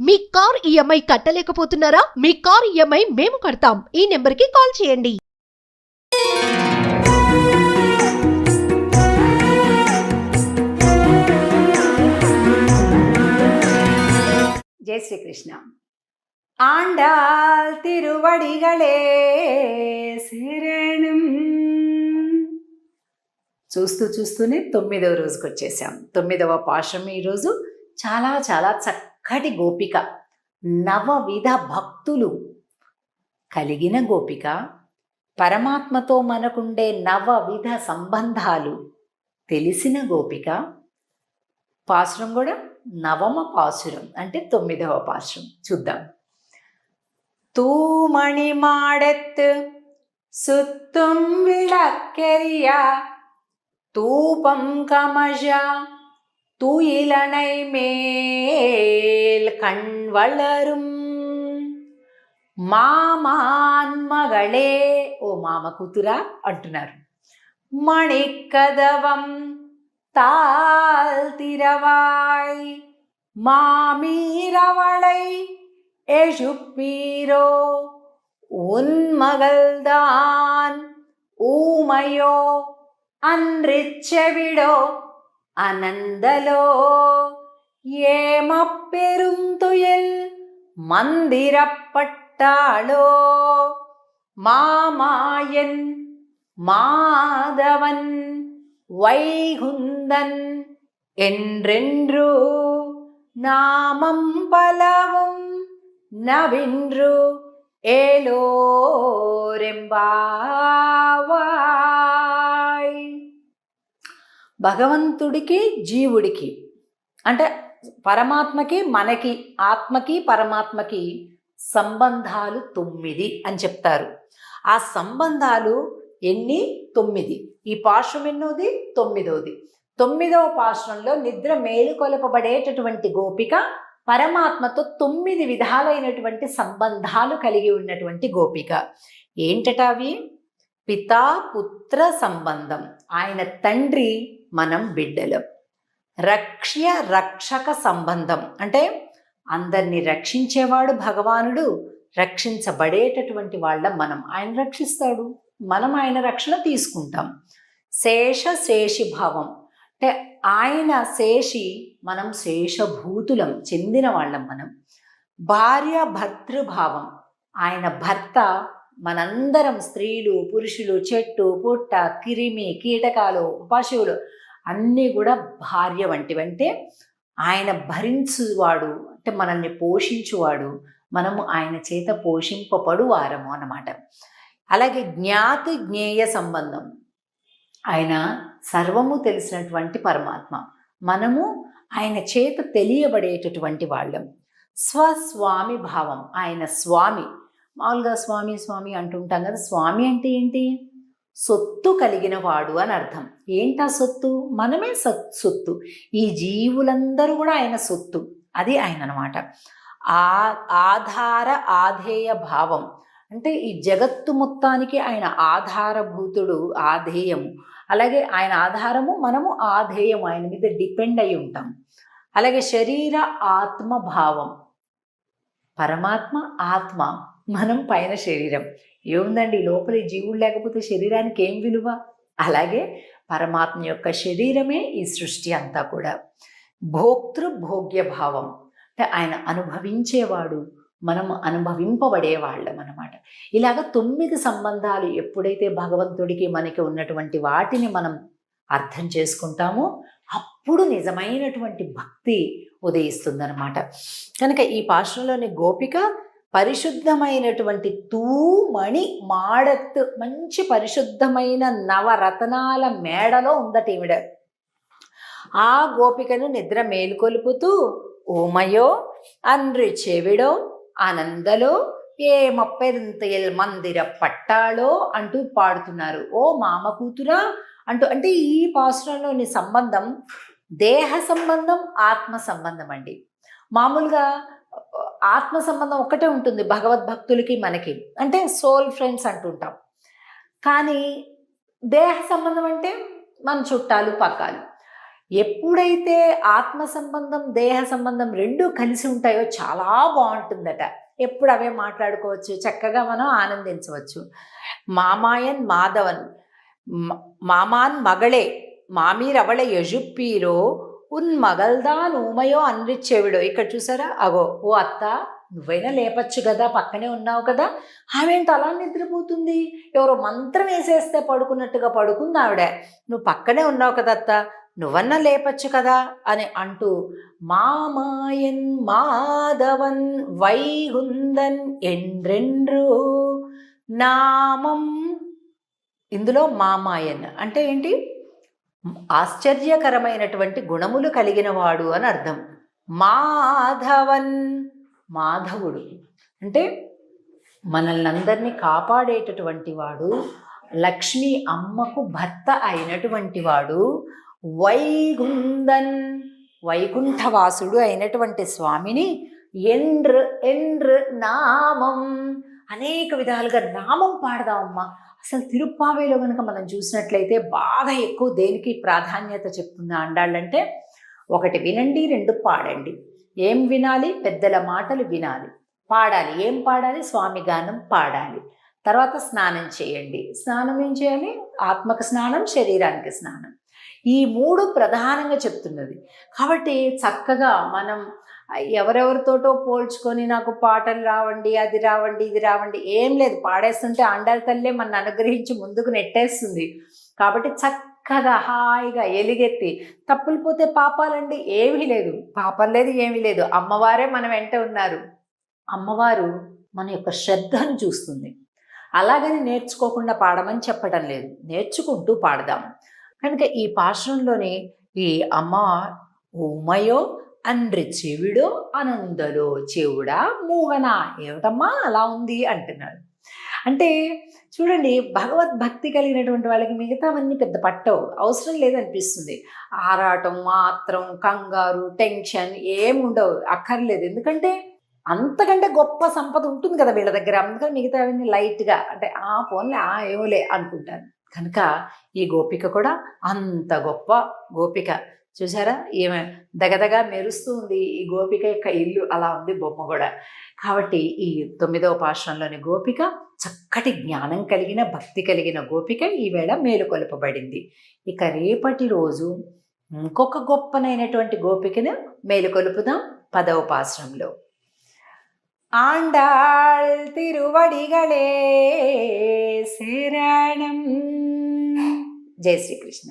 మీ car EMI కట్టలేకపోతున్నారా? మీ car EMI మేము కడతాం. ఈ నెంబర్కి కాల్ చేయండి. జై శ్రీకృష్ణ. ఆండాల్ తిరువడిగళే శరణం. చూస్తూనే 9వ రోజుకి వచ్చేసాం. 9వ పాశం ఈరోజు చాలా చాలా చక్కటి గోపిక, నవవిధ భక్తులు కలిగిన గోపిక, పరమాత్మతో మనకుండే నవవిధ సంబంధాలు తెలిసిన గోపిక. పాసురం కూడా నవమ పాసురం అంటే 9వ పాసురం చూద్దాం. தூமணி மாடத்து சுத்தும் விளக்கெரியா தூபம் கமஜா தூயிலனை மேல் கண் வளரும் మామాన్ మగళే, ఓ మామ కూతురా అంటున్నారు. మణికదవం தாழ்த்திரவாய் மாமீரவளை எழுப்பீரோ உன்மகள்தான் ஊமையோ அன்றிச்செவிடோ அனந்தலோ ஏமப்பெருந்துயில் மந்திரப்பட்டாளோ மாமாயன் மாதவன் வைகுந்தன் என்றென்று நாமம் பலவும் నవిండ్రు ఏలోరెంబావాయ్. భగవంతుడికి జీవుడికి అంటే పరమాత్మకి మనకి, ఆత్మకి పరమాత్మకి సంబంధాలు 9 అని చెప్తారు. ఆ సంబంధాలు ఎన్ని? 9. ఈ పాశం ఎన్నోది? 9వది. 9వ పాశంలో నిద్ర మేలుకొలపబడేటటువంటి గోపిక పరమాత్మతో 9 విధాలైనటువంటి సంబంధాలు కలిగి ఉన్నటువంటి గోపిక. ఏంటట అవి? పితా పుత్ర సంబంధం, ఆయన తండ్రి, మనం బిడ్డలం. రక్ష్య రక్షక సంబంధం అంటే అందరినీ రక్షించేవాడు భగవానుడు, రక్షించబడేటటువంటి వాళ్ళ మనం, ఆయన రక్షిస్తాడు, మనం ఆయన రక్షణ తీసుకుంటాం. శేషి భావం అంటే ఆయన శేషి, మనం శేషభూతులం, చెందిన వాళ్ళం మనం. భార్య భర్తృభావం, ఆయన భర్త, మనందరం స్త్రీలు పురుషులు, చెట్టు పుట్ట, కిరిమి కీటకాలు పశువులు అన్నీ కూడా భార్య వంటివంటే ఆయన భరించువాడు, అంటే మనల్ని పోషించువాడు, మనము ఆయన చేత పోషింపబడు వారము అన్నమాట. అలాగే జ్ఞాతి జ్ఞేయ సంబంధం, ఆయన సర్వము తెలిసినటువంటి పరమాత్మ, మనము ఆయన చేత తెలియబడేటటువంటి వాళ్ళం. స్వస్వామి భావం, ఆయన స్వామి. మామూలుగా స్వామి స్వామి అంటుంటాం కదా, స్వామి అంటే ఏంటి? సొత్తు కలిగిన వాడు అని అర్థం. ఏంటా సొత్తు? మనమే సొత్తు. ఈ జీవులందరూ కూడా ఆయన సొత్తు, అది ఆయన అనమాట. ఆధార ఆధేయ భావం అంటే ఈ జగత్తు మొత్తానికి ఆయన ఆధారభూతుడు, ఆధేయము. అలాగే ఆయన ఆధారము, మనము ఆధేయము, ఆయన మీద డిపెండ్ అయి ఉంటాం. అలాగే శరీర ఆత్మ భావం, పరమాత్మ ఆత్మ, మనం పైన శరీరం. ఏముందండి లోపల జీవుడు లేకపోతే శరీరానికి ఏం విలువ? అలాగే పరమాత్మ యొక్క శరీరమే ఈ సృష్టి అంతా కూడా. భోక్తృ భోగ్య భావం అంటే ఆయన అనుభవించేవాడు, మనం అనుభవింపబడేవాళ్ళం అన్నమాట. ఇలాగ 9 సంబంధాలు ఎప్పుడైతే భగవంతుడికి మనకి ఉన్నటువంటి వాటిని మనం అర్థం చేసుకుంటామో అప్పుడు నిజమైనటువంటి భక్తి ఉదయిస్తుందన్నమాట. కనుక ఈ పాశ్రంలోని గోపిక పరిశుద్ధమైనటువంటి తూమణి మాడత్తు, మంచి పరిశుద్ధమైన నవరతనాల మేడలో ఉందట ఈవిడ. ఆ గోపికను నిద్ర మేలుకొలుపుతూ ఓమయో అన్రి చెవిడో ఆనందలో ఏమప్పెంతయల్ మందిర పట్టాలో అంటూ పాడుతున్నారు. ఓ మామ కూతురా అంటూ. అంటే ఈ పాసురంలోని సంబంధం దేహ సంబంధం, ఆత్మ సంబంధం అండి. మామూలుగా ఆత్మ సంబంధం ఒక్కటే ఉంటుంది భగవద్భక్తులకి మనకి, అంటే సోల్ ఫ్రెండ్స్ అంటుంటాం. కానీ దేహ సంబంధం అంటే మన చుట్టాలు పక్కాలు. ఎప్పుడైతే ఆత్మ సంబంధం దేహ సంబంధం రెండూ కలిసి ఉంటాయో చాలా బాగుంటుందట. ఎప్పుడు అవే మాట్లాడుకోవచ్చు, చక్కగా మనం ఆనందించవచ్చు. మామాయన్ మాధవన్ మామాన్ మగళే మామీర్ అవళ యజుప్పీరో ఉన్ మగల్దాన్ ఊమయో అన్రిచ్చేవిడో. ఇక్కడ చూసారా, అగో ఓ అత్త నువ్వైనా లేపచ్చు కదా, పక్కనే ఉన్నావు కదా, ఆమెంట అలా నిద్రపోతుంది, ఎవరో మంత్రం వేసేస్తే పడుకున్నట్టుగా పడుకుంది ఆవిడ, నువ్వు పక్కనే ఉన్నావు కదా అత్త, నువ్వన్నా లేపచ్చు కదా అని అంటూ మామాయన్ మాధవన్ వైగుందన్ ఎండ్రెండ్రు నామం. ఇందులో మామాయన్ అంటే ఏంటి? ఆశ్చర్యకరమైనటువంటి గుణములు కలిగిన వాడు అని అర్థం. మాధవన్ మాధవుడు అంటే మనల్ని అందరినీ కాపాడేటటువంటి వాడు, లక్ష్మీ అమ్మకు భర్త అయినటువంటి వాడు, వైగుందన్ వైకుంఠవాసుడు అయినటువంటి స్వామిని ఎండ్ర ఎండ్ర నామం అనేక విధాలుగా నామం పాడదామమ్మా. అసలు తిరుప్పావేలో కనుక మనం చూసినట్లయితే బాగా ఎక్కువ దేనికి ప్రాధాన్యత చెప్తుంది ఆండాళ్ళంటే, ఒకటి వినండి, రెండు పాడండి. ఏం వినాలి? పెద్దల మాటలు వినాలి, పాడాలి. ఏం పాడాలి? స్వామి గానం పాడాలి. తర్వాత స్నానం చేయండి. స్నానం ఏం చేయాలి? ఆత్మకు స్నానం, శరీరానికి స్నానం. ఈ మూడు ప్రధానంగా చెప్తున్నది. కాబట్టి చక్కగా మనం ఎవరెవరితోటో పోల్చుకొని నాకు పాటలు రావండి, అది రావండి, ఇది రావండి ఏం లేదు. పాడేస్తుంటే ఆండాళ్ళ తల్లే మన అనుగ్రహించి ముందుకు నెట్టేస్తుంది. కాబట్టి చక్కగా హాయిగా ఎలుగెత్తి, తప్పులు పోతే పాపాలండి ఏమీ లేదు, పాపం లేదు, ఏమీ లేదు. అమ్మవారే మన వెంట ఉన్నారు. అమ్మవారు మన యొక్క శ్రద్ధను చూస్తుంది. అలాగని నేర్చుకోకుండా పాడమని చెప్పడం లేదు, నేర్చుకుంటూ పాడదాం. కనుక ఈ పాశ్రంలోని ఈ అమ్మ ఊమయో అండ్రి చెవిడో అనందలో చెవుడా మూగన, ఏమిటమ్మా అలా ఉంది అంటున్నాడు. అంటే చూడండి, భగవద్భక్తి కలిగినటువంటి వాళ్ళకి మిగతావన్నీ పెద్ద పట్టవు, అవసరం లేదనిపిస్తుంది. ఆరాటం, మాత్రం, కంగారు, టెన్షన్ ఏముండవు, అక్కర్లేదు. ఎందుకంటే అంతకంటే గొప్ప సంపద ఉంటుంది కదా వీళ్ళ దగ్గర. అందుకని మిగతావన్నీ లైట్గా అంటే పోన్లే ఏమోలే అనుకుంటాను. కనుక ఈ గోపిక కూడా అంత గొప్ప గోపిక. చూసారా, ఈమె దగదగా మెరుస్తూ ఉంది. ఈ గోపిక యొక్క ఇల్లు అలా ఉంది, బొమ్మ కూడా. కాబట్టి ఈ 9వ పాశ్రంలోని గోపిక చక్కటి జ్ఞానం కలిగిన, భక్తి కలిగిన గోపిక ఈవేళ మేలుకొల్పబడింది. ఇక రేపటి రోజు ఇంకొక గొప్పనైనటువంటి గోపికను మేలుకొలుపుదాం 10వ పాశ్రంలో. ఆండాళ్ తిరువడిగళే శరణం. జై శ్రీకృష్ణ.